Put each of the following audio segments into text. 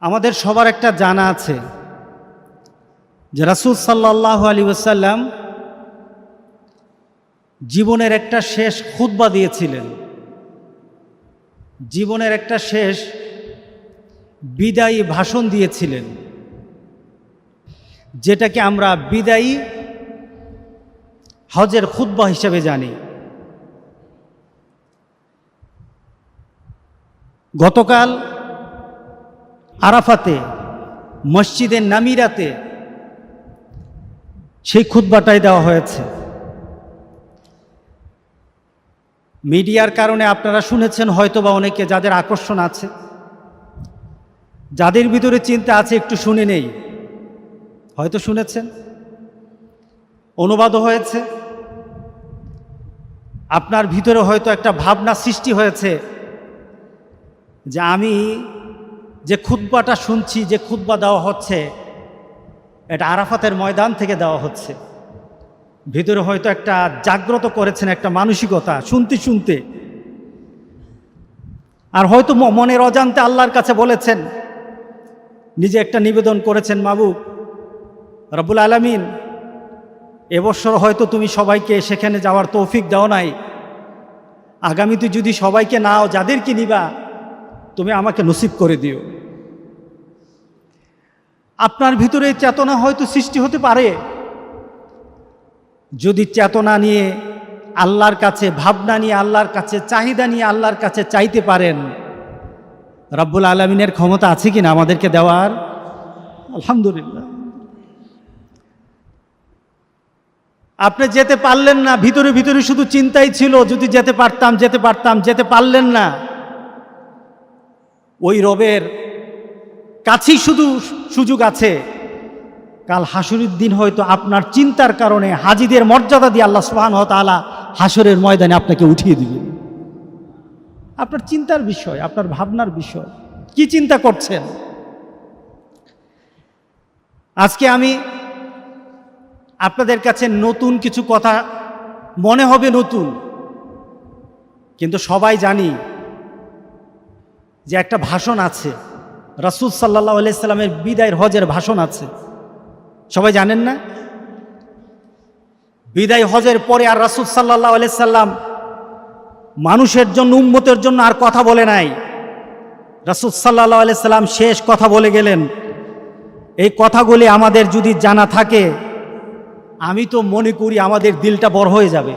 আমাদের সবার একটা জানা আছে যে রাসূল সাল্লাল্লাহু আলাইহি ওয়াসাল্লাম জীবনের একটা শেষ খুতবা দিয়েছিলেন, জীবনের একটা শেষ বিদায়ী ভাষণ দিয়েছিলেন, যেটাকে আমরা বিদায়ী হজের খুতবা হিসেবে জানি। গতকাল আরাফাতে মসজিদে নামিরাতে সেই খুতবাটাই দেওয়া হয়েছে। মিডিয়ার কারণে আপনারা শুনেছেন হয়তোবা অনেকে, যাদের আকর্ষণ আছে, যাদের ভিতরে চিন্তা আছে, একটু শুনে নেই। হয়তো শুনেছেন, অনুবাদও হয়েছে, আপনার ভিতরে হয়তো একটা ভাবনা সৃষ্টি হয়েছে যে আমি যে খুতবাটা শুনছি, যে খুতবা দেওয়া হচ্ছে, এটা আরাফাতের ময়দান থেকে দেওয়া হচ্ছে। ভিতরে হয়তো একটা জাগ্রত করেছেন একটা মানসিকতা শুনতে শুনতে, আর হয়তো মনের অজান্তে আল্লাহর কাছে বলেছেন, নিজে একটা নিবেদন করেছেন, মাবুদ রব্বুল আলামিন, এবছর হয়তো তুমি সবাইকে সেখানে যাওয়ার তৌফিক দাও নাই, আগামীতে যদি সবাইকে নাও, যাদেরকে নিবা তুমি আমাকে নসিব করে দিও। আপনার ভিতরে চেতনা হয়তো সৃষ্টি হতে পারে। যদি চেতনা নিয়ে আল্লাহর কাছে, ভাবনা নিয়ে আল্লাহর কাছে, চাহিদা নিয়ে আল্লাহর কাছে চাইতে পারেন, রব্বুল আলামিনের ক্ষমতা আছে কিনা আমাদেরকে দেওয়ার? আলহামদুলিল্লাহ। আপনি যেতে পারলেন না, ভিতরে ভিতরে শুধু চিন্তাই ছিল, যদি যেতে পারতাম, যেতে পারতাম, যেতে পারলেন না। ওই রবের কাছেই শুধু সুযোগ আছে, কাল হাসরের দিন হয়তো আপনার চিন্তার কারণে হাজীদের মর্যাদা দিয়ে আল্লাহ সুবহানাহু ওয়া তাআলা হাসরের ময়দানে আপনাকে উঠিয়ে দিবেন। আপনার চিন্তার বিষয়, আপনার ভাবনার বিষয়, কি চিন্তা করছেন? আজকে আমি আপনাদের কাছে নতুন কিছু কথা মনে হবে নতুন, কিন্তু সবাই জানি যে একটা ভাষণ আছে, রাসূল সাল্লাল্লাহু আলাইহি সাল্লামের বিদায়ের হজের ভাষণ আছে। সবাই জানেন না? বিদায় হজের পরে আর রাসূল সাল্লাল্লাহু আলাইহি সাল্লাম মানুষের জন্য, উম্মতের জন্য আর কথা বলে নাই। রাসূল সাল্লাল্লাহু আলাইহি সাল্লাম শেষ কথা বলে গেলেন। এই কথাগুলি আমাদের যদি জানা থাকে, আমি তো মনে করি আমাদের দিলটা বড় হয়ে যাবে,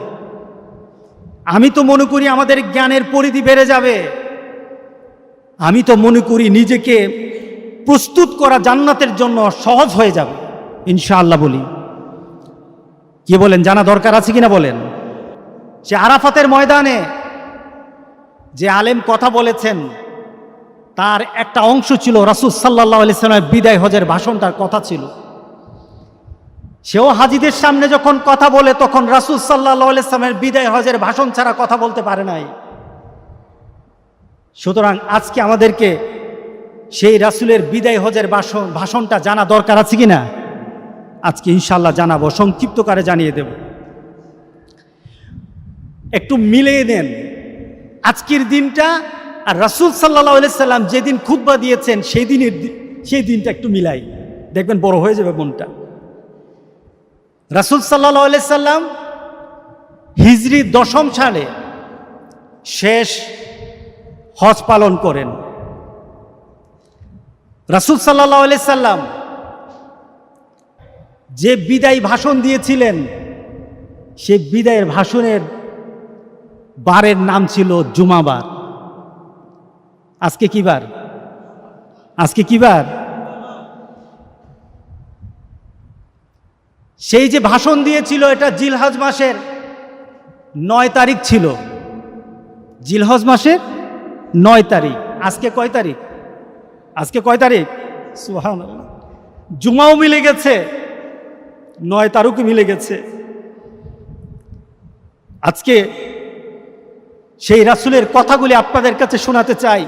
আমি তো মনে করি আমাদের জ্ঞানের পরিধি বেড়ে যাবে, আমি তো মনে করি নিজেকে প্রস্তুত করা জান্নাতের জন্য সহজ হয়ে যাবে ইনশাআল্লাহ। বলি, কি বলেন? জানা দরকার আছে কিনা বলেন? সে আরাফাতের ময়দানে যে আলেম কথা বলেছেন, তার একটা অংশ ছিল রাসূল সাল্লাল্লাহু আলাইহি সাল্লামের বিদায় হজের ভাষণটার কথা ছিল। সেও হাজীদের সামনে যখন কথা বলে, তখন রাসূল সাল্লাল্লাহু আলাইহি সাল্লামের বিদায় হজের ভাষণ ছাড়া কথা বলতে পারে নাই। সুতরাং আজকে আমাদেরকে সেই রাসূলের বিদায় হজের ভাষণটা জানা দরকার আছে কিনা? আজকে ইনশাআল্লাহ জানাবো, সংক্ষিপ্তকারে জানিয়ে দেব। একটু মিলিয়ে নেন আজকের দিনটা আর রাসূল সাল্লাল্লাহু আলাইহি সাল্লাম যেদিন খুতবা দিয়েছেন সেই দিনটা একটু মিলাই, দেখবেন বড় হয়ে যাবে মনটা। রাসূল সাল্লাল্লাহু আলাইহি সাল্লাম হিজরি 10ম সালে শেষ হজ পালন করেন। রাসূল সাল্লাল্লাহু আলাইহি সাল্লাম যে বিদায় ভাষণ দিয়েছিলেন, সে বিদায়ের ভাষণের বারের নাম ছিল জুমাবার। আজকে কি বার? আজকে কি বার? সেই যে ভাষণ দিয়েছিল, এটা জিলহজ মাসের 9 তারিখ ছিল। জিলহজ মাসের 9 তারিখ। আজকে কয় তারিখ? আজকে কয় তারিখ? সুবহানাল্লাহ। জুমাও মিলে গেছে, 9 তারিখও মিলে গেছে। আজকে সেই রাসূলের কথাগুলি আপনাদের কাছে শোনাতে চাই।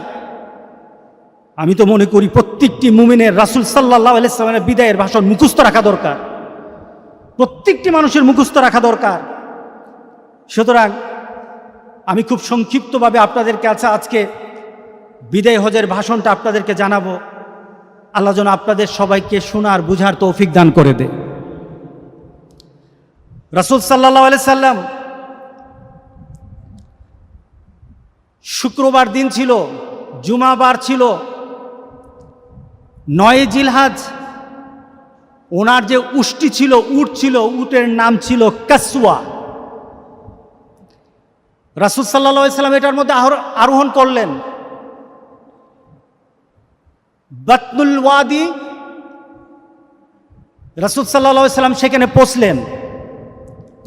আমি তো মনে করি প্রত্যেকটি মুমিনের রাসূল সাল্লাল্লাহু আলাইহি সাল্লামের বিদায়ের ভাষণ মুখস্থ রাখা দরকার, প্রত্যেকটি মানুষের মুখস্থ রাখা দরকার। সুতরাং আমি খুব সংক্ষিপ্তভাবে আপনাদের কাছে আজকে বিদায় হজের ভাষণটা আপনাদেরকে জানাবো। আল্লাহ যেন আপনাদের সবাইকে শোনার বুঝার তৌফিক দান করে দে। রাসূল সাল্লাল্লাহু আলাইহি সাল্লাম শুক্রবার দিন ছিল, জুমাবার ছিল, 9 জিলহজ। ওনার যে উষ্টটি ছিল, উট ছিল, উটের নাম ছিল কাসওয়া। রাসূল সাল্লাল্লাহু আলাইহি সাল্লাম এটার মধ্যে আরোহণ করলেন। বাতনুল ওয়াদি রাসূল সাল্লাল্লাহু আলাইহি সাল্লাম সেখানে পৌঁছলেন।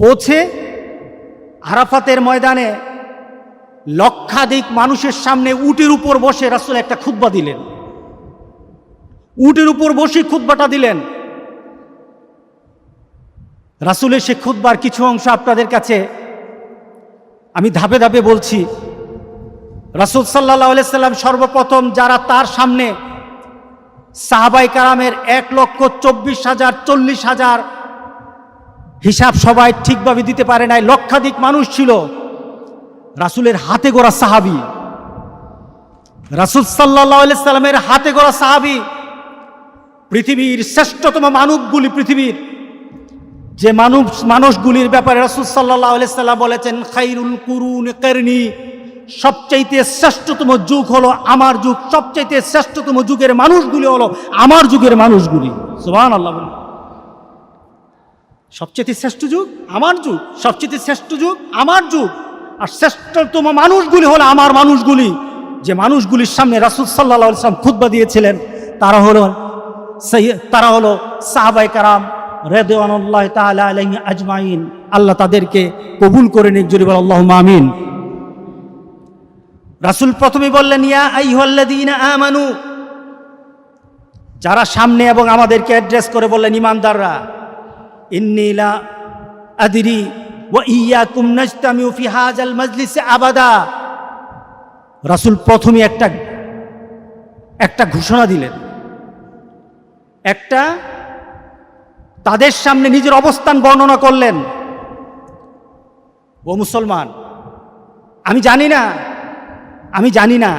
পৌঁছে আরাফাতের ময়দানে লক্ষাধিক মানুষের সামনে উটের উপর বসে রাসূল একটা খুতবা দিলেন। উটের উপর বসে খুতবাটা দিলেন। রাসূলের সে খুতবার কিছু অংশ আপনাদের কাছে আমি ধাপে ধাপে বলছি। রাসূল সাল্লাল্লাহু আলাইহি সাল্লাম সর্বপ্রথম যারা তার সামনে সাহাবায়ে কেরামের 1,24,000 40,000 হিসাব সবাই ঠিকভাবে দিতে পারে নাই, লক্ষাধিক মানুষ ছিল। রাসূলের হাতে গড়া সাহাবী, রাসূল সাল্লাল্লাহু আলাইহি সাল্লামের হাতে গড়া সাহাবী, পৃথিবীর শ্রেষ্ঠতম মানবগুলি, পৃথিবীর যে মানুষগুলির ব্যাপারে রাসূল সাল্লাল্লাহু আলাইহি সাল্লাম বলেছেন, খায়রুল কুরুন কারনি, সবচাইতে শ্রেষ্ঠতম যুগ হলো আমার যুগ, সবচাইতে শ্রেষ্ঠতম যুগের মানুষগুলি হলো আমার যুগের মানুষগুলি। সুবহানাল্লাহ। সবচাইতে শ্রেষ্ঠ যুগ আমার যুগ, সবচাইতে শ্রেষ্ঠ যুগ আমার যুগ, আর শ্রেষ্ঠতম মানুষগুলি হলো আমার মানুষগুলি। যে মানুষগুলির সামনে রাসূল সাল্লাল্লাহু আলাইহি সাল্লাম খুতবা দিয়েছিলেন তারা হলো সাহাবায়ে কেরাম রাদিয়াল্লাহু তাআলা আলাইহিম আজমাইন। আল্লাহ তাদেরকে কবুল করে নিক, জোরে বল আল্লাহুম্মা আমিন। রাসূল প্রথমে বললেন, ইয়া আইয়ুহাল্লাযীনা আমানু, যারা সামনে এবং আমাদেরকে অ্যাড্রেস করে বললেন ঈমানদাররা, ইন্নী লা আদরি ওয়া ইয়্যাকুম নাজতামিউ ফি হাযাল মাজলিসে আবাদা। রাসূল প্রথমে একটা ঘোষণা দিলেন, একটা তাদের সামনে নিজের অবস্থান বর্ণনা করলেন। ও মুসলমান, আমি জানি না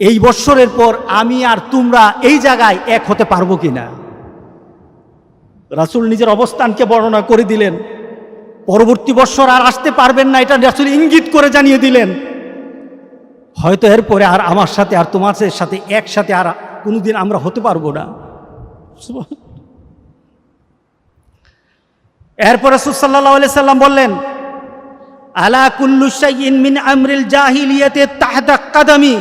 এই বৎসরের পর আমি আর তোমরা এই জায়গায় এক হতে পারবো কিনা। রাসূল নিজের অবস্থানকে বর্ণনা করে দিলেন। পরবর্তী বৎসর আর আসতে পারবেন না, এটা রাসূল ইঙ্গিত করে জানিয়ে দিলেন। হয়তো এরপরে আর আমার সাথে আর তোমাদের সাথে একসাথে আর কোনোদিন আমরা হতে পারবো না। এরপর রাসূল সাল্লাল্লাহু আলাইহি সাল্লাম বললেন, আলা কুল্লু শাইইন মিন আমরিল জাহিলিয়াতি তাহতা কাদামি।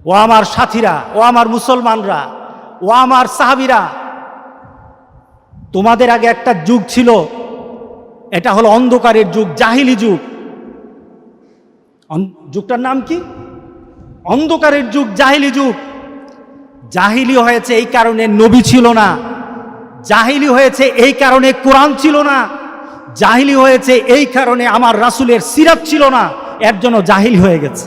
ও আমার সাথীরা, ও আমার মুসলমানরা, ও আমার সাহাবীরা, তোমাদের আগে একটা যুগ ছিল, এটা হলো অন্ধকারের যুগ, জাহিলি যুগ। যুগটার নাম কি? অন্ধকারের যুগ, জাহিলি যুগ। জাহিলি হয়েছে এই কারণে নবী ছিল না, জাহিলি হয়েছে এই কারণে কোরআন ছিল না, জাহিলি হয়েছে এই কারণে আমার রাসূলের সিরাত ছিল না, এর জন্য জাহিলি হয়ে গেছে।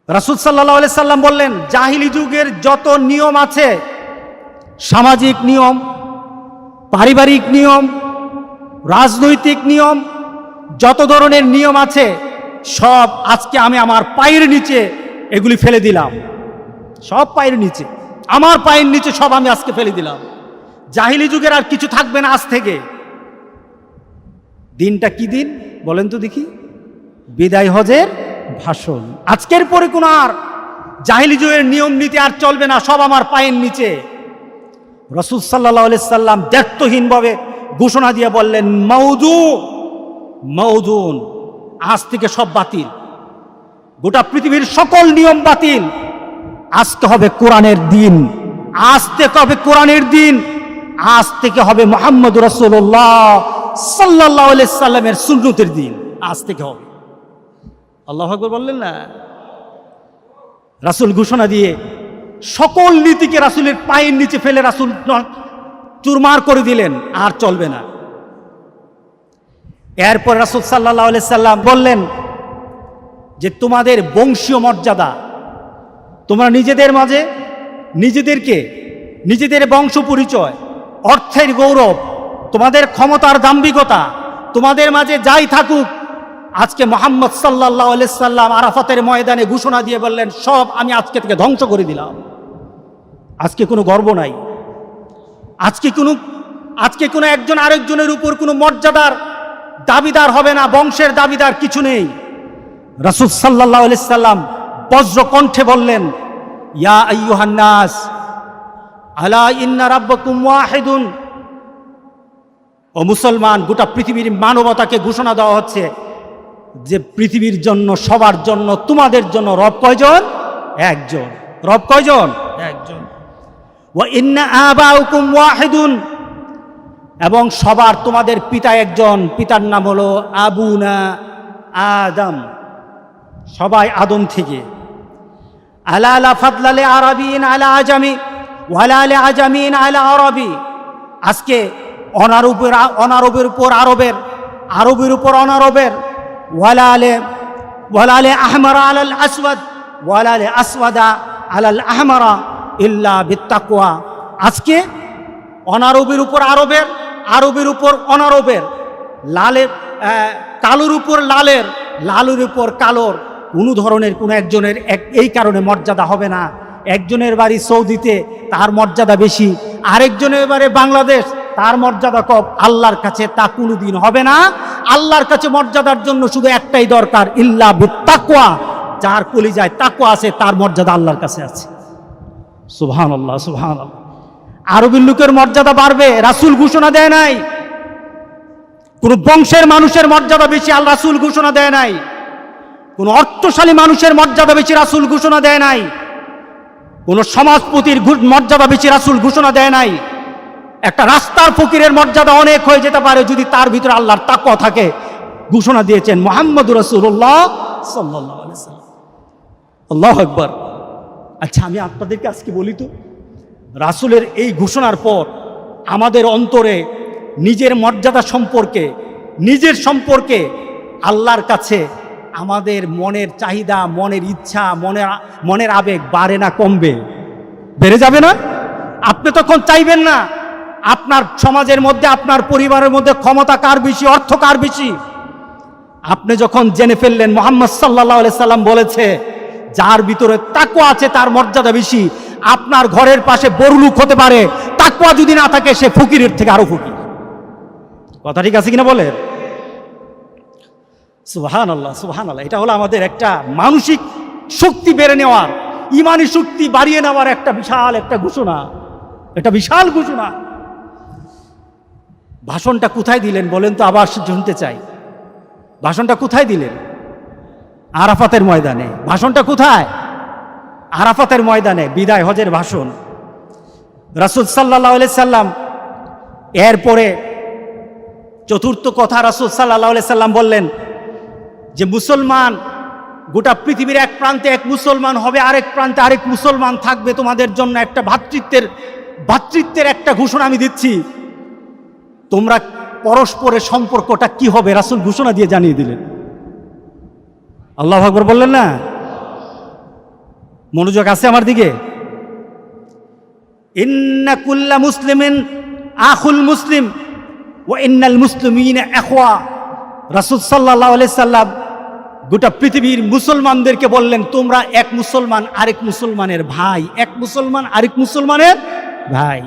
রাসূল সাল্লাল্লাহু আলাইহি সাল্লাম বললেন, জাহিলি যুগের যত নিয়ম আছে, সামাজিক নিয়ম, পারিবারিক নিয়ম, রাজনৈতিক নিয়ম, যত ধরনের নিয়ম আছে সব আজকে আমি আমার পায়ের নিচে এগুলি ফেলে দিলাম। সব পায়ের নিচে, আমার পায়ের নিচে সব আমি আজকে ফেলে দিলাম। জাহিলি যুগের আর কিছু থাকবে না আজ থেকে। দিনটা কি দিন বলেন তো দেখি? বিদায় হজের ভাষণ। আজকের পরে কোন আর জাহিলি যুগের নিয়ম নীতি আর চলবে না, সব আমার পায়ের নিচে। রাসূল সাল্লাল্লাহু আলাইহি সাল্লাম দ্ব্যর্থহীনভাবে ঘোষণা দিয়ে বললেন, মাউদুন, আজ থেকে সব বাতিল, গোটা পৃথিবীর সকল নিয়ম বাতিল। আজকে হবে কোরআনের দিন, আজ থেকে হবে কোরআনের দিন, আজ থেকে হবে মুহাম্মদ রাসূলুল্লাহ সাল্লাল্লাহু আলাইহি সাল্লামের সুন্নতের দিন, আজ থেকে হবে। আল্লাহু আকবার বললেন না? রাসূল ঘোষণা দিয়ে সকল নীতিকে রাসূলের পায়ের নিচে ফেলে রাসূল চুরমার করে দিলেন, আর চলবে না। এরপর রাসূল সাল্লাল্লাহু আলাইহি সাল্লাম বললেন যে তোমাদের বংশীয় মর্যাদা, তোমরা নিজেদের মাঝে নিজেদের বংশ পরিচয়, অর্থের গৌরব, তোমাদের ক্ষমতার দাম্ভিকতা, তোমাদের মাঝে যাই থাকুক, আজকে মুহাম্মদ সাল্লাল্লাহু আলাইহি সাল্লাম আরাফাতের ময়দানে ঘোষণা দিয়ে বললেন, সব আমি আজকে থেকে ধ্বংস করে দিলাম। আজকে কোনো গর্ব নাই, আজকে কোনো একজন আরেকজনের উপর কোনো মর্যাদার দাবিদার হবে না, বংশের দাবিদার কিছু নেই। রাসূল সাল্লাল্লাহু আলাইহি সাল্লাম বজ্র কণ্ঠে বললেন, ইয়া আইয়ুহান নাস আলা ইন্না রাব্বাকুম ওয়াহিদুন। ও মুসলমান, গোটা পৃথিবীর মানবতাকে ঘোষণা দেওয়া হচ্ছে যে পৃথিবীর জন্য, সবার জন্য, তোমাদের জন্য রব কয়জন? একজন। রব কয়জন? একজন। ওয়া ইন্না আবাউকুম ওয়াহিদুন, এবং সবার তোমাদের পিতা একজন, পিতার নাম হলো আবুনা আদম, সবাই আদম থেকে। আলা লা ফাদলালে আরাবিন আলা আজামি ওয়ালা লে আজামিন আলা আরবি। আজকে অনারবের উপর আরবের, আরবের উপর অনারবের, ওয়ালা লে আহমারা আলাল আসওয়াদ ওয়ালা লে আসওয়াদা আলাল আহমারা ইল্লা বিত্তাকওয়া। আজকে অনারবের উপর আরবের, আরবের উপর অনারবের, লালের কালোর উপর লালের, লালের উপর কালোর, কোনো ধরনের কোনো একজনের এই কারণে মর্যাদা হবে না। একজনের বাড়ি সৌদিতে, তার মর্যাদা বেশি, আরেকজনের বাড়ি বাংলাদেশ, তার মর্যাদা কম। আল্লাহর কাছে তা কোনোদিন হবে না। আল্লাহর কাছে মর্যাদার জন্য শুধু একটাই দরকার, ইল্লা বিত্তাকওয়া। যার কলিজায় তাকওয়া আছে তার মর্যাদা আল্লাহর কাছে আছে। সুবহানাল্লাহ, সুবহানাল্লাহ। আরবের লোকের মর্যাদা বাড়বে, রাসূল ঘোষণা দেয় নাই। কোন বংশের মানুষের মর্যাদা বেশি আল্লাহ রাসূল ঘোষণা দেয় নাই। কোন অর্থশালী মানুষের মর্যাদা বেশি রাসূল ঘোষণা দেয় নাই। কোন সমাজপতির মর্যাদা বেশি রাসূল ঘোষণা দেয় নাই। একটা রাস্তার ফকিরের মর্যাদা অনেক হয়ে যেতে পারে যদি তার ভিতরে আল্লাহর তাকওয়া থাকে। ঘোষণা দিয়েছেন মুহাম্মদুর রাসূলুল্লাহ সাল্লাল্লাহু আলাইহি ওয়াসাল্লাম। আল্লাহু আকবার। আচ্ছা, আমি আপনাদেরকে আজকে বলি তো, রাসূলের এই ঘোষণার পর আমাদের অন্তরে নিজের মর্যাদা সম্পর্কে, নিজের সম্পর্কে আল্লাহর কাছে আমাদের মনের চাহিদা, মনের ইচ্ছা, মনের আবেগ বাড়ে না কমবে? বেড়ে যাবে না? আপনি তখন চাইবেন না আপনার সমাজের মধ্যে, আপনার পরিবারের মধ্যে ক্ষমতা কার বেশি, অর্থ কার বেশি। আপনি যখন জেনে ফেললেন মুহাম্মদ সাল্লাল্লাহু আলাইহি সাল্লাম বলেছে যার ভিতরে তাকওয়া আছে তার মর্যাদা বেশি। আপনার ঘরের পাশে বড়লোক হতে পারে, তাকওয়া যদি না থাকে সে ফকিরের থেকে আরো ফকির। কথা ঠিক আছে কিনা বলেন? সুবহানাল্লাহ, সুবহানাল্লাহ। এটা হলো আমাদের একটা মানসিক শক্তি বেড়ে নেওয়ার, ইমানি শক্তি বাড়িয়ে নেওয়ার একটা বিশাল একটা ঘোষণা, একটা বিশাল ঘোষণা। ভাষণটা কোথায় দিলেন বলেন তো? আবার শুনতে চাই। ভাষণটা কোথায় দিলেন? আরাফাতের ময়দানে। ভাষণটা কোথায়? আরাফাতের ময়দানে, বিদায় হজের ভাষণ। রাসূল সাল্লাল্লাহু আলাইহি সাল্লাম এরপরে চতুর্থ কথা রাসূল সাল্লাল্লাহু আলাইহি সাল্লাম বললেন যে মুসলমান, গোটা পৃথিবীর এক প্রান্তে এক মুসলমান হবে, আরেক প্রান্তে আরেক মুসলমান থাকবে। তোমাদের জন্য একটা ভ্রাতৃত্বের একটা ঘোষণা আমি দিচ্ছি। তোমরা পরস্পরের সম্পর্কটা কি হবে রাসূল ঘোষণা দিয়ে জানিয়ে দিলেন। আল্লাহু আকবার বললেন না? মনোযোগ আছে আমার দিকে? ইন্না কুল্লা মুসলিমিন আখুল মুসলিম ওয়া ইন্নাল মুসলিমিনা ইখওয়া। রাসূল সাল্লাল্লাহু আলাইহি সাল্লাম গোটা পৃথিবীর মুসলমানদেরকে বললেন, তোমরা এক মুসলমান আরেক মুসলমানের ভাই, এক মুসলমান আরেক মুসলমানের ভাই।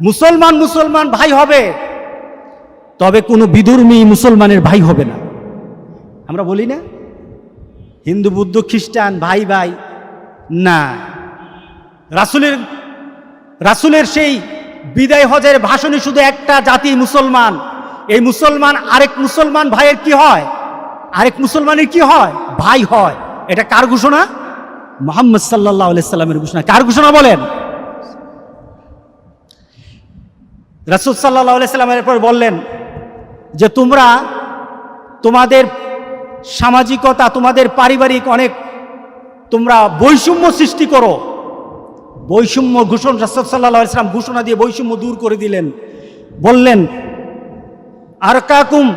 মুসলমান মুসলমান ভাই হবে, তবে কোনো বিধর্মী মুসলমানের ভাই হবে না। আমরা বলি না হিন্দু বুদ্ধ খ্রিস্টান ভাই ভাই, না। রাসূলের সেই বিদায় হজের ভাষণে শুধু একটা জাতি মুসলমান। এই মুসলমান আরেক মুসলমান ভাইয়ের কি হয়? আরেক মুসলমানের কি হয়? ভাই হয়। এটা কার ঘোষণা? মুহাম্মদ সাল্লাল্লাহু আলাইহি সাল্লামের ঘোষণা। কার ঘোষণা বলেন? রাসূল সাল্লাল্লাহু আলাইহি সাল্লামের পর বললেন যে তোমরা তোমাদের সামাজিকতা, তোমাদের পারিবারিক অনেক তোমরা বৈষম্য সৃষ্টি করো। বৈষম্য ঘোষণা রাসূল সাল্লাল্লাহু আলাইহি সাল্লাম ঘোষণা দিয়ে বৈষম্য দূর করে দিলেন। বললেন আরকাকুম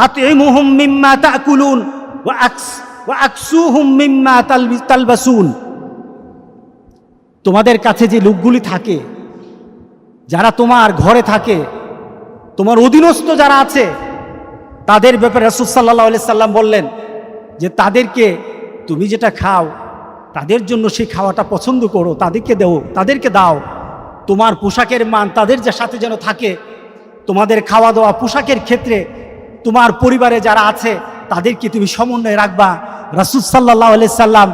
আতইমুহুম মিম্মা তাকুলুন ওয়া আকসুহুম মিম্মা তালবাসুন। তোমাদের কাছে যে লোকগুলি থাকে, যারা তোমার ঘরে থাকে, তোমার অধীনস্থ যারা আছে, তাদের ব্যাপারে রাসূল সাল্লাল্লাহু আলাইহি সাল্লাম বললেন যে তাদেরকে তুমি যেটা খাও তাদের জন্য সেই খাওয়াটা পছন্দ করো, তাদেরকে দাও। তোমার পোশাকের মান তাদের সাথে যেন থাকে, তোমাদের খাওয়া দাওয়া পোশাকের ক্ষেত্রে তোমার পরিবারে যারা আছে তাদেরকে তুমি সমন্বয় রাখবা। রাসূল সাল্লাল্লাহু আলাইহি সাল্লাম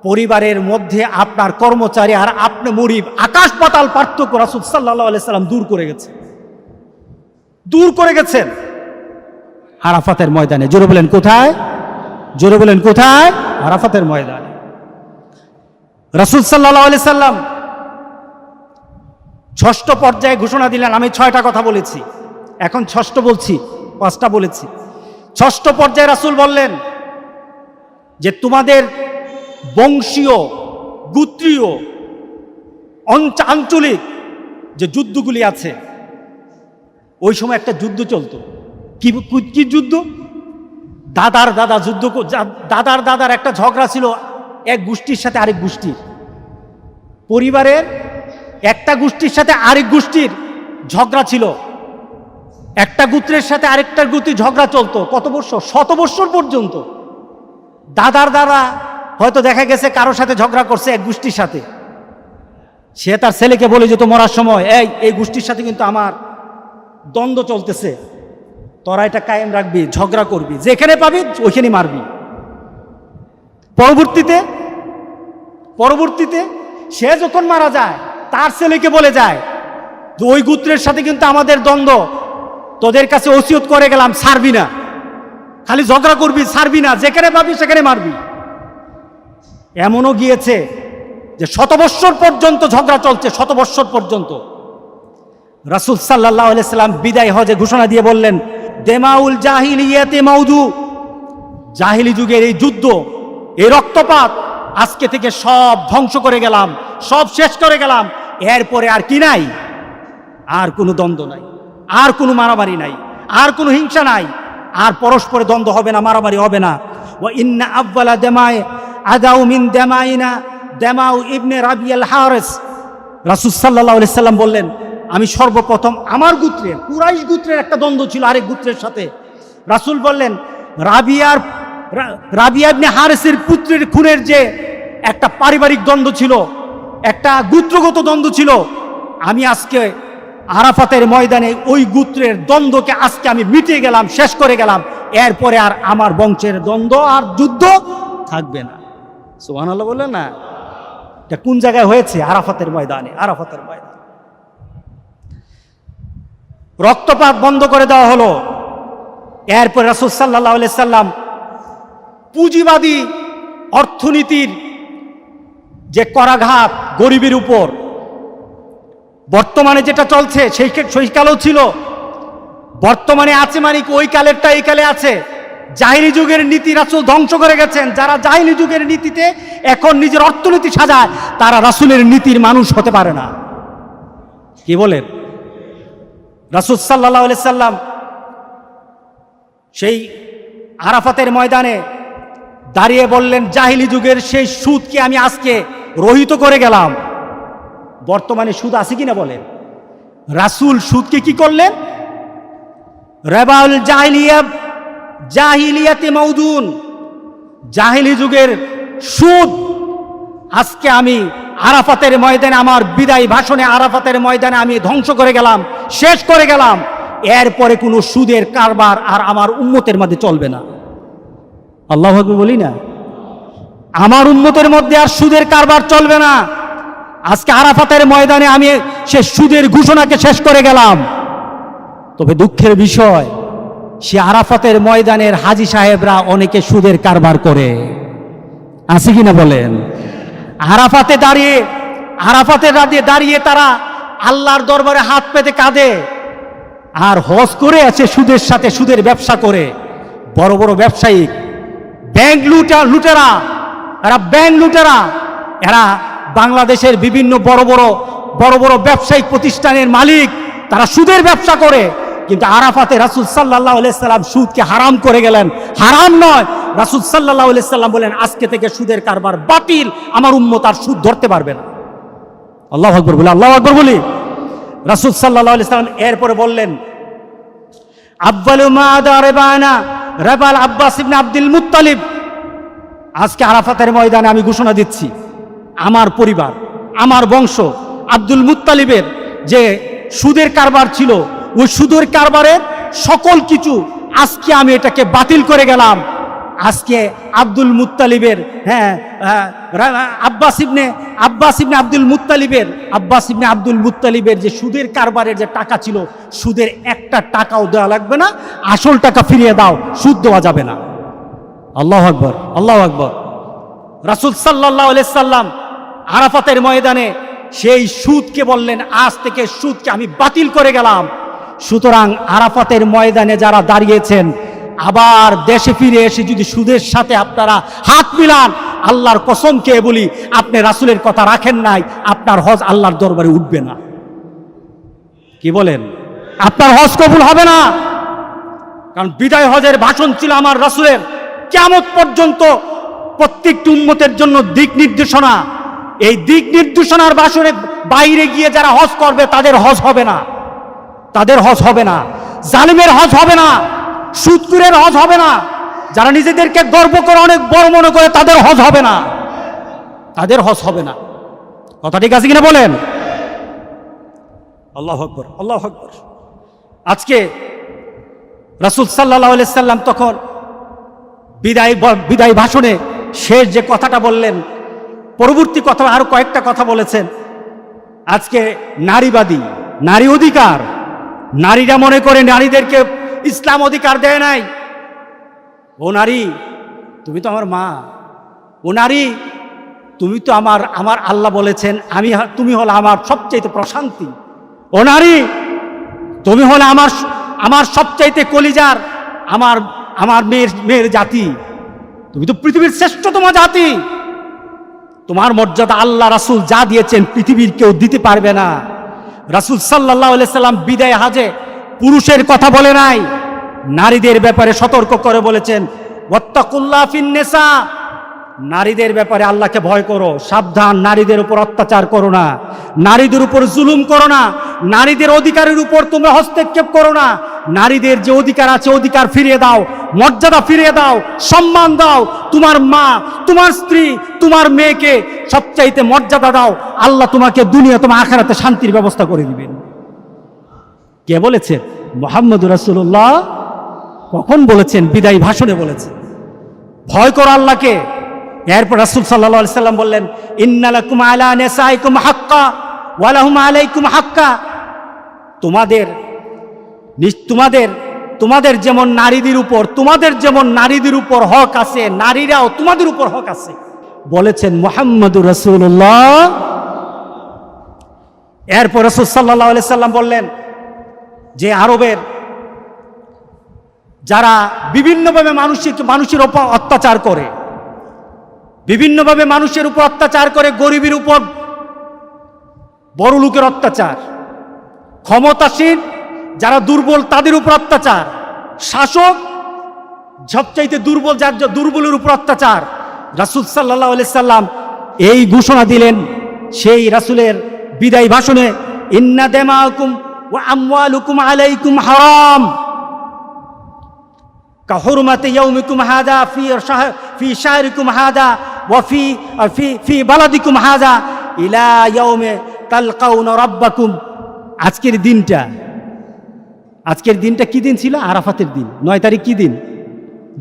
পরিবারের মধ্যে আপনার কর্মচারী আর আপনি মুরিব, আকাশ পাতাল পার্থক্য রাসূল সাল্লাল্লাহু আলাইহি সাল্লাম দূর করে গেছেন আরাফাতের ময়দানে। জোরে বলেন কোথায়? জোরে বলেন কোথায়? আরাফাতের ময়দানে। রাসূল সাল্লাল্লাহু আলাইহি সাল্লাম ষষ্ঠ পর্যায়ে ঘোষণা দিলেন। আমি 6টা কথা বলেছি, এখন ষষ্ঠ বলছি, 5টা বলেছি। ষষ্ঠ পর্যায়ে রাসূল বললেন যে তোমাদের বংশীয়, গোত্রীয়, আঞ্চলিক যে যুদ্ধগুলি আছে, ওই সময় একটা যুদ্ধ চলতো। কি যুদ্ধ? দাদার দাদার একটা ঝগড়া ছিল এক গোষ্ঠীর সাথে আরেক গোষ্ঠীর। পরিবারের একটা গোষ্ঠীর সাথে আরেক গোষ্ঠীর ঝগড়া ছিল, একটা গোত্রের সাথে আরেকটা গোত্রীর ঝগড়া চলতো। কত বছর? 100 বছর পর্যন্ত। দাদার দাদা হয়তো দেখা গেছে কারোর সাথে ঝগড়া করছে এক গোষ্ঠীর সাথে, সে তার ছেলেকে বলে যেত মরার সময়, এই গোষ্ঠীর সাথে কিন্তু আমার দ্বন্দ্ব চলতেছে, তোরা এটা কায়েম রাখবি, ঝগড়া করবি, যেখানে পাবি ওইখানে মারবি। পরবর্তীতে সে যখন মারা যায় তার ছেলেকে বলে যায় যে ওই গোত্রের সাথে কিন্তু আমাদের দ্বন্দ্ব, তোদের কাছে ওসিয়ত করে গেলাম ছাড়বি না, খালি ঝগড়া করবি, ছাড়বি না, যেখানে পাবি সেখানে মারবি। এমনও গিয়েছে যে 100 বৎসর পর্যন্ত ঝগড়া চলছে, 100 বৎসর পর্যন্ত। রাসূল সাল্লাল্লাহু আলাইহি সাল্লাম বিদায় হজে ঘোষণা দিয়ে বললেন, দেমাউল জাহিলিয়াতে মাউদু, জাহিলি যুগের এই যুদ্ধ, এই রক্তপাত আজকে থেকে সব ধ্বংস করে গেলাম, সব শেষ করে গেলাম। এরপরে আর কি নাই? আর কোনো দ্বন্দ্ব নাই, আর কোনো মারামারি নাই, আর কোনো হিংসা নাই, আর পরস্পরে দ্বন্দ্ব হবে না, মারামারি হবে না। ওয়া ইন্না আউয়ালা দামায়ে আদাউ মিন দামাইনা দামাউ ইবনে রাবিয়াল হারিস। রাসূল সাল্লাল্লাহু আলাইহি সাল্লাম বললেন, আমি সর্বপ্রথম আমার গোত্রের, কুরাইশ গোত্রের একটা দ্বন্দ্ব ছিল আরেক গোত্রের সাথে। রাসূল বললেন, রাবিয়া ইবনে হারিসের পুত্রের খুনের যে একটা পারিবারিক দ্বন্দ্ব ছিল, একটা গোত্রগত দ্বন্দ্ব ছিল, আমি আজকে আরাফাতের ময়দানে ওই গোত্রের দ্বন্দ্বকে আজকে আমি মিটিয়ে গেলাম, শেষ করে গেলাম। এরপরে আর আমার বংশের দ্বন্দ্ব আর যুদ্ধ থাকবে না। সুবহানাল্লাহ বললেন না? এটা কোন জায়গায় হয়েছে? আরাফাতের ময়দানে। আরাফাতের ময়দানে রক্তপাত বন্ধ করে দেওয়া হলো। এরপর রাসূল সাল্লাল্লাহু আলাইহি সাল্লাম পুঁজিবাদী অর্থনীতির যে করাঘাত গরিবের উপর, বর্তমানে যেটা চলছে সেই কালেও ছিল, বর্তমানে আছে, মানে ওই কালেরটা এই কালে আছে। জাহিলি যুগের নীতি রাসূল ধ্বংস করে গেছেন। যারা জাহিলি যুগের নীতিতে এখন নিজের অর্থনীতি সাজায়, তারা রাসূলের নীতির মানুষ হতে পারে না। কি বলেন? রাসূল সাল্লাল্লাহু আলাইহি সাল্লাম সেই আরাফাতের ময়দানে দাঁড়িয়ে বললেন, জাহিলি যুগের সেই সুদকে আমি আজকে রহিত করে গেলাম। বর্তমানে সুদ আছে কিনা বলেন? রাসূল সুদকে কি করলেন? রেবাউল জাহিলিয়াতে মাউদুন, জাহিলি যুগের সুদ আজকে আমি আরাফাতের ময়দানে, আমার বিদায় ভাষণে আরাফাতের ময়দানে আমি ধ্বংস করে গেলাম, শেষ করে গেলাম। এরপরে কোনো সুদের কারবার আর আমার উম্মতের মধ্যে চলবে না। আল্লাহু আকবার বলি না? আমার উম্মতের মধ্যে আর সুদের কারবার চলবে না। আজকে আরাফাতের ময়দানে আমি সে সুদের ঘোষণাকে শেষ করে গেলাম। তবে দুঃখের বিষয়, সে আরাফাতের ময়দানের হাজী সাহেবরা অনেকে সুদের কারবার করে, আছে কিনা বলেন? আরাফাতে দাঁড়িয়ে তারা আল্লাহর দরবারে হাত পেতে কাঁদে, আর হজ করে আছে সুদের সাথে, সুদের ব্যবসা করে। বড় বড় ব্যবসায়িক ব্যাংক লুটেরা, এরা বাংলাদেশের বিভিন্ন বড় বড় ব্যবসায়িক প্রতিষ্ঠানের মালিক, তারা সুদের ব্যবসা করে। কিন্তু আরাফাতে রাসূল সাল্লাল্লাহু আলাইহি সাল্লাম সুদকে হারাম করে গেলেন। হারাম নয়, রাসূল সাল্লাল্লাহু আলাইহি সাল্লাম বলেন, আজকে থেকে সুদের কারবার বাতিল, আমার উম্মত আর সুদ ধরতে পারবে না। আল্লাহু আকবার বলি, আল্লাহু আকবার বলি। রাসূল সাল্লাল্লাহু আলাইহি সাল্লাম এরপরে বললেন, আব্বালু মাদা রেবানা রেবাল আব্বাস ইবনে আব্দুল মুত্তালিব। আজকে আরাফাতের ময়দানে আমি ঘোষণা দিচ্ছি, আমার পরিবার, আমার বংশ আব্দুল মুত্তালিবের যে সুদের কারবার ছিল, ওই সুদের কারবারের সকল কিছু আজকে আমি এটাকে বাতিল করে গেলাম। আজকে আব্দুল মুত্তালিবের আব্বাস ইবনে আব্দুল মুত্তালিবের যে সুদের কারবারের যে টাকা ছিল, সুদের একটা টাকাও দেওয়া লাগবে না, আসল টাকা ফিরিয়ে দাও, সুদ দেওয়া যাবে না। আল্লাহু আকবার, আল্লাহু আকবার। রাসূল সাল্লাল্লাহু আলাইহি সাল্লাম আরাফাতের ময়দানে সেই সুদকে বললেন, আজ থেকে সুদকে আমি বাতিল করে গেলাম। সুতরাং আরাফাতের ময়দানে যারা দাঁড়িয়েছেন, আবার দেশে ফিরে এসে যদি সুদের সাথে আপনারা হাত মিলান, আল্লাহর কসম খেয়ে বলি, আপনি রাসূলের কথা রাখেন নাই, আপনার হজ আল্লাহর দরবারে উঠবে না। কি বলেন? আপনার হজ কবুল হবে না। কারণ বিদায় হজের ভাষণ ছিল আমার রাসূলের, কিয়ামত পর্যন্ত প্রত্যেকটি উম্মতের জন্য দিক নির্দেশনা। এই দিক নির্দেশনার ভাষণে বাইরে গিয়ে যারা হজ করবে, তাদের হজ হবে না, তাদের হজ হবে না। জালিমের হজ হবে না, সুদখোরের হজ হবে না, যারা নিজেদেরকে গর্ব করে অনেক বড় মনে করে, তাদের হজ হবে না, তাদের হজ হবে না। কথা ঠিক আছে কিনা বলেন? আল্লাহু আকবার, আল্লাহু আকবার। আজকে রাসূল সাল্লাল্লাহু আলাইহি সাল্লাম তখন বিদায় ভাষণে শেষ যে কথাটা বললেন, পরবর্তী কথা আরো কয়েকটা কথা বলেছেন। আজকে নারীবাদী, নারী অধিকার, নারীরা মনে করে নারীদেরকে ইসলাম অধিকার দেয় নাই। ও নারী, তুমি তো আমার মা। ও নারী, তুমি তো আমার আল্লাহ বলেছেন তুমি হলো আমার সবচাইতে প্রশান্তি। ও নারী, তুমি হলো আমার সবচাইতে কলিজার, আমার মেয়ের জাতি। তুমি তো পৃথিবীর শ্রেষ্ঠতম জাতি। তোমার মর্যাদা আল্লাহ রাসূল যা দিয়েছেন পৃথিবীর কেউ দিতে পারবে না। রাসূল সাল্লাল্লাহু আলাইহি সাল্লাম বিদায় হাজে পুরুষের কথা বলে নাই, নারীদের ব্যাপারে সতর্ক করে বলেছেন, ওয়াত্তাকুল্লাহ ফিন নিসা। নারীদের ব্যাপারে আল্লাহকে ভয় করো, সাবধান, নারীদের উপর অত্যাচার করো না, নারীদের উপর জুলুম করো না, নারীদের অধিকারের উপর তোমরা হস্তক্ষেপ করো না। নারীদের যে অধিকার আছে অধিকার ফিরিয়ে দাও, মর্যাদা ফিরিয়ে দাও, সম্মান দাও। তোমার মা, তোমার স্ত্রী, তোমার মেয়েকে সবচাইতে মর্যাদা দাও। আল্লাহ তোমাকে দুনিয়া তোমার আখিরাতে শান্তির ব্যবস্থা করে দিবেন। কে বলেছেন? মুহাম্মদুর রাসূলুল্লাহ। কখন বলেছেন? বিদায় ভাষণে বলেছেন, ভয় করো আল্লাহকে। এরপর রাসূল সাল্লাল্লাহু আলাইহি সাল্লাম বললেন, ইন্না লাকুম আলা নিসাইকুম হাক্কা ওয়া লাহুম আলাইকুম হাক্কা। তোমাদের যেমন নারীদের উপর হক আছে, নারীরাও তোমাদের উপর হক আছে বলেছেন মুহাম্মদুর রাসূলুল্লাহ। এরপর রাসূল সাল্লাল্লাহু আলাইহি সাল্লাম বললেন যে আরবের যারা বিভিন্নভাবে মানুষের উপর অত্যাচার করে, বিভিন্নভাবে মানুষের উপর অত্যাচার করে, গরিবের উপর বড় লোকের অত্যাচার, ক্ষমতাসীন যারা দুর্বল তাদের উপর অত্যাচার, শাসক সবচাইতে দুর্বল যার দুর্বলের উপর অত্যাচার। রাসূল সাল্লাল্লাহু আলাইহি সাল্লাম এই ঘোষণা দিলেন সেই রাসূলের বিদায় ভাষণে, ইন্না দিমাকুম ওয়া আমওয়ালুকুম আলাইকুম হারাম কাহুরমাতি ইয়াউমিকুম হাযা ফি শাহরিকুম হাযা ওয়া ফি বালাদিকুম হাযা ইলা ইয়াউমি তালকাউনা রাব্বাকুম। আজকের দিনটা কি দিন ছিল? আরাফাতের দিন। 9 তারিখ কি দিন?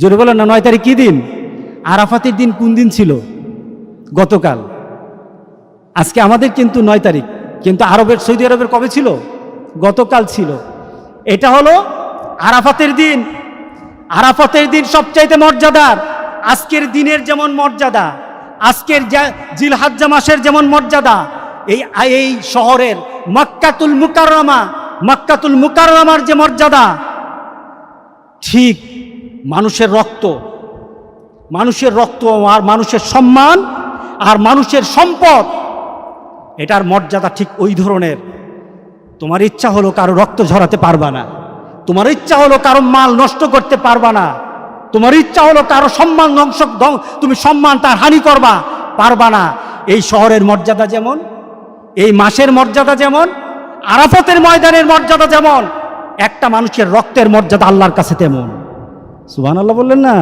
জোরে বলেন না, 9 তারিখ কি দিন? আরাফাতের দিন কোন দিন ছিল? গতকাল। আজকে আমাদের কিন্তু 9 তারিখ, কিন্তু সৌদি আরবের কবে ছিল? গতকাল ছিল। এটা হলো আরাফাতের দিন। আরাফাতের দিন সবচাইতে মর্যাদার। আজকের দিনের যেমন মর্যাদা, আজকের জিলহজ্জা মাসের যেমন মর্যাদা, এই শহরের মক্কাতুল মুকাররমার যে মর্যাদা, ঠিক মানুষের রক্ত আর মানুষের সম্মান আর মানুষের সম্পদ, এটার মর্যাদা ঠিক ওই ধরনের। তোমার ইচ্ছা হলো কারো রক্ত ঝরাতে পারবা না, তোমার ইচ্ছা হলো কারো মাল নষ্ট করতে পারবা না, তোমার ইচ্ছা হলো কারো সম্মান তুমি সম্মান তার হানি করবা পারবা না। এই শহরের মর্যাদা যেমন, এই মাসের মর্যাদা যেমন, আরাফাতের ময়দানের মর্যাদা যেমন, একটা মানুষের রক্তের মর্যাদা আল্লাহর কাছে তেমন। সুবহানাল্লাহ বললেন না?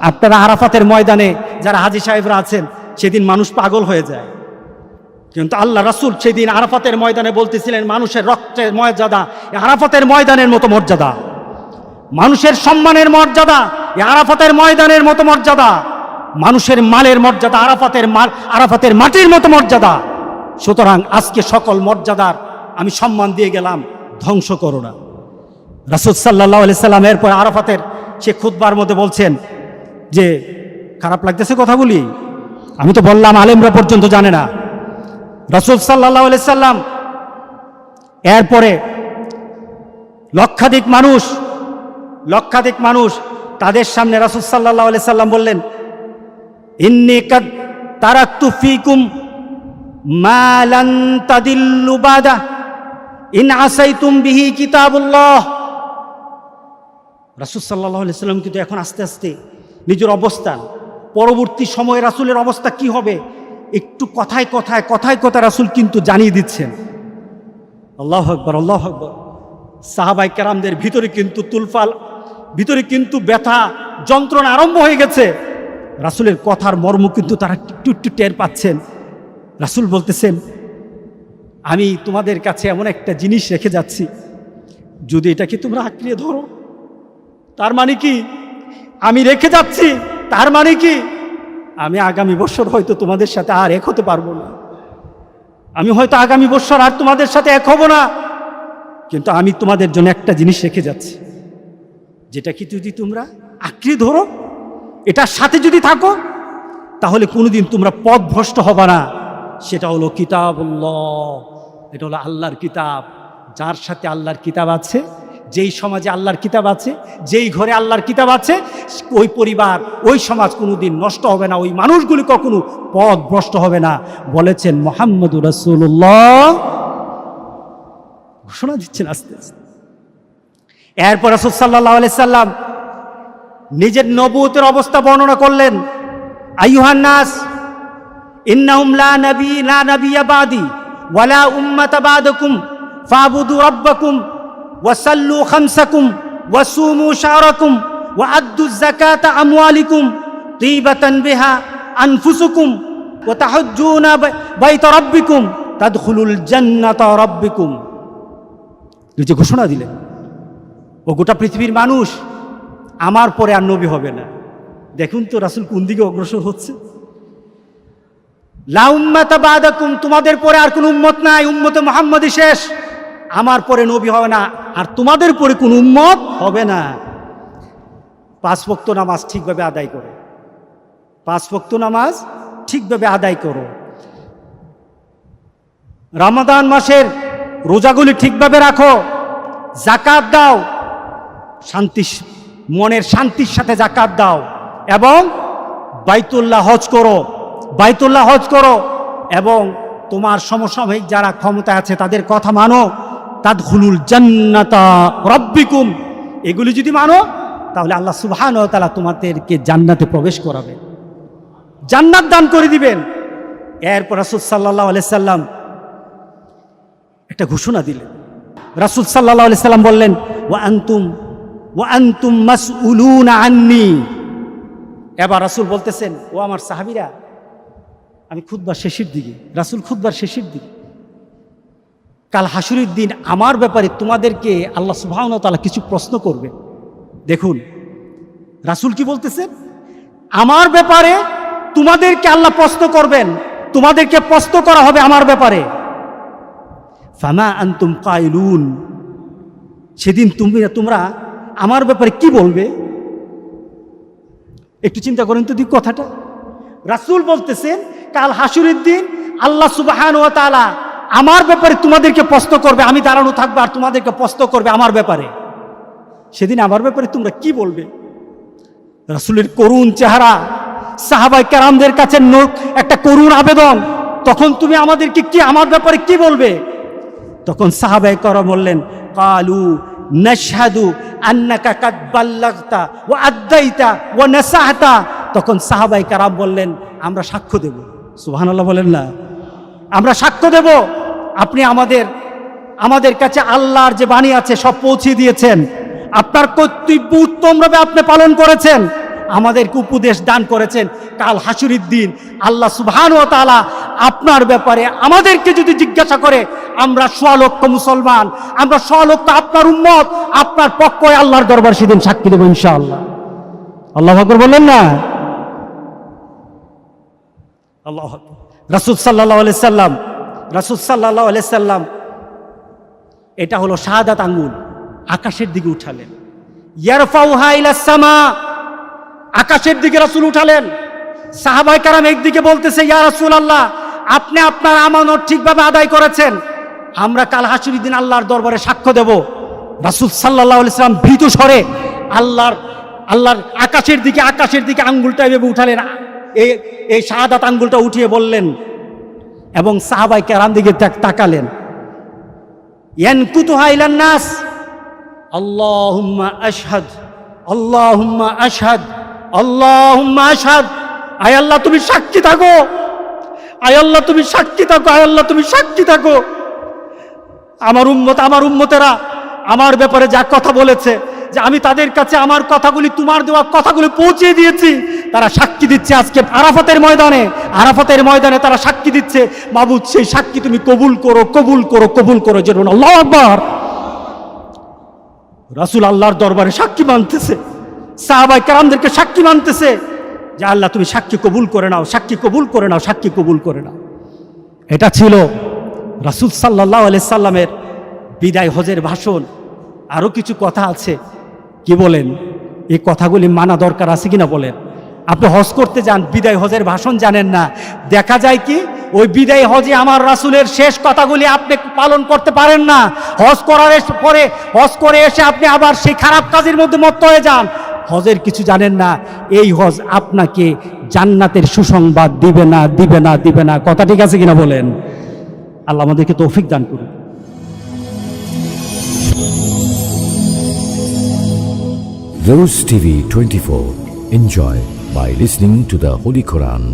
আপনারা আরাফাতের ময়দানে যারা হাজী সাহেবরা আছেন, সেদিন মানুষ পাগল হয়ে যায়, কিন্তু আল্লাহ রাসূল সেদিন আরাফাতের ময়দানে বলতেছিলেন মানুষের রক্তের মর্যাদা আরাফাতের ময়দানের মতো মর্যাদা, মানুষের সম্মানের মর্যাদা আরাফাতের ময়দানের মতো মর্যাদা, মানুষের মালের মর্যাদা আরাফাতের মাটির মতো মর্যাদা। সুতরাং আজকে সকল মর্যাদার আমি সম্মান দিয়ে গেলাম, ধ্বংস করো না। রাসূল সাল্লাল্লাহু আলাইহি সাল্লাম এরপর আরাফাতের সে খুতবার মধ্যে বলছেন যে, খারাপ লাগতেছে কথাগুলি, আমি তো বললাম আলেমরা পর্যন্ত জানে না। রাসূল সাল্লাল্লাহু আলাইহি সাল্লাম এরপরে লক্ষাধিক মানুষ তাদের সামনে রাসূল সাল্লাল্লাহু আলাইহি সাল্লাম বললেন, ইন্নী কাদ তারাকতু ফীকুম মা লান তাদিল্লু বাদা ইন আসাইতুম বিহি কিতাবুল্লাহ। রাসূল সাল্লাল্লাহু আলাইহি সাল্লাম কিন্তু এখন আস্তে আস্তে নিজের অবস্থান, পরবর্তী সময়ে রাসূলের অবস্থা কি হবে একটু কথায় রাসূল কিন্তু জানিয়ে দিচ্ছেন। আল্লাহু আকবার, আল্লাহু আকবার। সাহাবায়ে কেরামদের ভিতরে কিন্তু তুলফাল, ভিতরে কিন্তু ব্যথা যন্ত্রণা আরম্ভ হয়ে গেছে। রাসূলের কথার মর্ম কিন্তু তারা একটু টের পাচ্ছেন। রাসূল বলতেছেন, আমি তোমাদের কাছে এমন একটা জিনিস রেখে যাচ্ছি, যদি এটাকে তোমরা আঁকড়িয়ে ধরো, তার মানে কি আমি রেখে যাচ্ছি, তার মানে কি আমি আগামী বছর হয়তো তোমাদের সাথে আর এক হতে পারবো না, আমি হয়তো আগামী বছর আর তোমাদের সাথে এক হব না, কিন্তু আমি তোমাদের জন্য একটা জিনিস রেখে যাচ্ছি, যেটা কি যদি তোমরা আঁকড়ে ধরো, এটার সাথে যদি থাকো, তাহলে কোনোদিন তোমরা পথভ্রষ্ট হবে না। সেটা হলো কিতাবুল্লাহ, এটা হলো আল্লাহর কিতাব। যার সাথে আল্লাহর কিতাব আছে, যেই সমাজে আল্লাহর কিতাব আছে, যেই ঘরে আল্লাহর কিতাব আছে, ওই পরিবার, ওই সমাজ কোনোদিন নষ্ট হবে না, ওই মানুষগুলি কখনো পথভ্রষ্ট হবে না, বলেছেন মুহাম্মদুর রাসূলুল্লাহ। ঘোষণা দিচ্ছেন আস্তে আস্তে। এরপর রাসূল সাল্লাল্লাহু আলাইহি সাল্লাম নিজের নবুয়তের অবস্থা বর্ণনা করলেন, আইয়ুহান নাস ইন্নাহুম লা নাবিয়্যা বাদি ওয়ালা উম্মাতা বাদাকুম ফাবুদু রাব্বাকুম ওয়াসাল্লু খামসাকুম ওয়াসুমু শাহরাকুম ওয়াআদ্দু যাকাতা আমওয়ালিকুম তিবাতান বিহা আনফুসুকুম ওয়া তাহাজ্জুনা বাইতা রাব্বিকুম তাদখুলুল জান্নাতা রাব্বিকুম। যে ঘোষণা দিলেন, ও গোটা পৃথিবীর মানুষ, আমার পরে আর নবী হবে না। দেখুন তো রাসূল কোন দিকে অগ্রসর হচ্ছে। লা উম্মাতা বাদাকুম, তোমাদের পরে আর কোন উম্মত নাই, উম্মতে মুহাম্মদই শেষ, আমার পরে নবী হবে না, আর তোমাদের পরে কোন উম্মত হবে না। 5 ওয়াক্ত নামাজ ঠিকভাবে আদায় করো, 5 ওয়াক্ত নামাজ ঠিকভাবে আদায় করো, রমাদান মাসের রোজাগুলি ঠিকভাবে রাখো, যাকাত দাও, মনের শান্তির সাথে যাকাত দাও, এবং বাইতুল্লাহ হজ করো, এবং তোমার সমসাময়িক যারা ক্ষমতা আছে তাদের কথা মানো, তাদখুলুল জান্নাতা রাব্বিকুম। এগুলি যদি মানো, তাহলে আল্লাহ সুবহানাহু ওয়া তাআলা তোমাদেরকে জান্নাতে প্রবেশ করাবেন, জান্নাত দান করে দিবেন। এরপর রাসূল সাল্লাল্লাহু আলাইহি সাল্লাম একটা ঘোষণা দিলেন। রাসূল সাল্লাল্লাহু আলাইহি সাল্লাম বললেন, ওয়া আনতুম মাসউলুনা আন্নী। এবার রাসূল বলতেছেন, ও আমার সাহাবীরা, আমি খুতবার শেষের দিকে, রাসূল খুতবার শেষের দিকে, কাল হাসুরের দিন আমার ব্যাপারে তোমাদেরকে আল্লাহ সুবহানাহু ওয়া তাআলা কিছু প্রশ্ন করবে। দেখুন রাসূল কি বলতেছেন, আমার ব্যাপারে তোমাদেরকে আল্লাহ প্রশ্ন করবেন, তোমাদেরকে প্রশ্ন করা হবে আমার ব্যাপারে। ফামা আনতুম কাইলুন, সেদিন তোমরা আমার ব্যাপারে কি বলবে? একটু চিন্তা করেন তো কথাটা। রাসূল বলতেছেন, কাল হাসুরের দিন আল্লাহ সুবহানাহু ওয়া তাআলা আমার ব্যাপারে তোমাদেরকে প্রশ্ন করবে, আমি দাঁড়ানো থাকবো আর তোমাদেরকে প্রশ্ন করবে আমার ব্যাপারে। সেদিন আমার ব্যাপারে তোমরা কি বলবে? রাসূলের করুণ চেহারা, সাহাবায়ে কেরামদের কাছে একটা করুণ আবেদন, তখন তুমি আমাদেরকে কি, আমার ব্যাপারে কি বলবে? তখন সাহাবায়ে কেরাম বললেন, কালু নাশহাদু আন্নাকা কাদ বাল্লাগতা ওয়া আদ্দাইতা ওয়া নাসাহতা। তখন সাহাবায়ে কেরাম বললেন, আমরা সাক্ষ্য দেব। সুবহানাল্লাহ বলেন না? আমরা সাক্ষ্য দেব, আপনি আমাদের কাছে আল্লাহর যে বাণী আছে সব পৌঁছে দিয়েছেন। আপনার কর্তব্য উত্তমভাবে আপনি পালন করেছেন, আমাদেরকে উপদেশ দান করেছেন। কাল হাসুরের দিন আল্লাহ সুবহানাহু ওয়া তাআলা আপনার ব্যাপারে আমাদেরকে যদি জিজ্ঞাসা করে, আমরা 100 লক্ষ মুসলমান, আমরা 100 লক্ষ আপনার উম্মত, আপনার পক্ষে আল্লাহর দরবার সেদিন সাক্ষী দেব ইনশাআল্লাহ। আল্লাহু আকবার বলেন না? আল্লাহু আকবার। রাসূল সাল্লাল্লাহু আলাইহি সাল্লাম এটা হলো শাহাদাত আঙ্গুল, আকাশের দিকে উঠালেন। ইয়ারফাউহা ইলাস সামা, আকাশের দিকে রাসূল উঠালেন। সাহাবায়ে কেরাম একদিকে বলতেছে, ইয়া রাসূলুল্লাহ, আপনি আপনার আমানত ঠিকভাবে আদায় করেছেন, আমরা কাল হাসুরের দিন আল্লাহর দরবারে সাক্ষ্য দেব। রাসূল সাল্লাল্লাহু আলাইহি সাল্লাম ভীত স্বরে আল্লাহর আকাশের দিকে আঙ্গুলটা এভাবে উঠালেন, এই শাহাদাত আঙ্গুলটা উঠিয়ে বললেন, এবং সাহাবায়ে কেরাম দিকে তাকালেন। ইয়ানকুতুহা ইলান নাস, আল্লাহুম্মা আশহাদ, আল্লাহুম্মা আশহাদ, আল্লাহুম্মা আশহাদ। আয় আল্লাহ তুমি সাক্ষী থাকো, আয় আল্লাহ তুমি সাক্ষী থাকো, আয় আল্লাহ তুমি সাক্ষী থাকো। আমার উম্মতেরা আমার ব্যাপারে যা কথা বলেছে, যে আমি তাদের কাছে আমার কথাগুলি, তোমার দেওয়া কথাগুলি পৌঁছে দিয়েছি, তারা সাক্ষী দিচ্ছে আজকে আরাফাতের ময়দানে তারা সাক্ষী দিচ্ছে। মাবুদ, সেই সাক্ষী তুমি কবুল করো, কবুল করো, কবুল করো। যেন আল্লাহু আকবার। রাসূল আল্লাহর দরবারে সাক্ষী মানতেছে, সাহাবায়ে কেরামদেরকে সাক্ষী মানতেছে যে আল্লাহ তুমি সাক্ষী কবুল করে নাও, সাক্ষী কবুল করে নাও, সাক্ষী কবুল করে নাও। এটা ছিল রাসূল সাল্লাল্লাহু আলাইহি সাল্লামের বিদায় হজের ভাষণ। আরো কিছু কথা আছে, কি বলেন? এই কথাগুলি মানা দরকার আছে কিনা বলেন? আপনি হজ করতে যান, বিদায় হজের ভাষণ জানেন না, দেখা যায় কি ওই বিদায় হজে আমার রাসূলের শেষ কথাগুলি আপনি পালন করতে পারেন না। হজ করে এসে আপনি আবার সেই খারাপ কাজের মধ্যে মত্ত হয়ে যান, হজের কিছু জানেন না। এই হজ আপনাকে জান্নাতের সুসংবাদ দিবে না, দিবে না, দিবে না। কথা ঠিক আছে কিনা বলেন? আল্লাহ আমাদেরকে তৌফিক দান করুন। Rose TV 24. Enjoy by listening to the Holy Quran.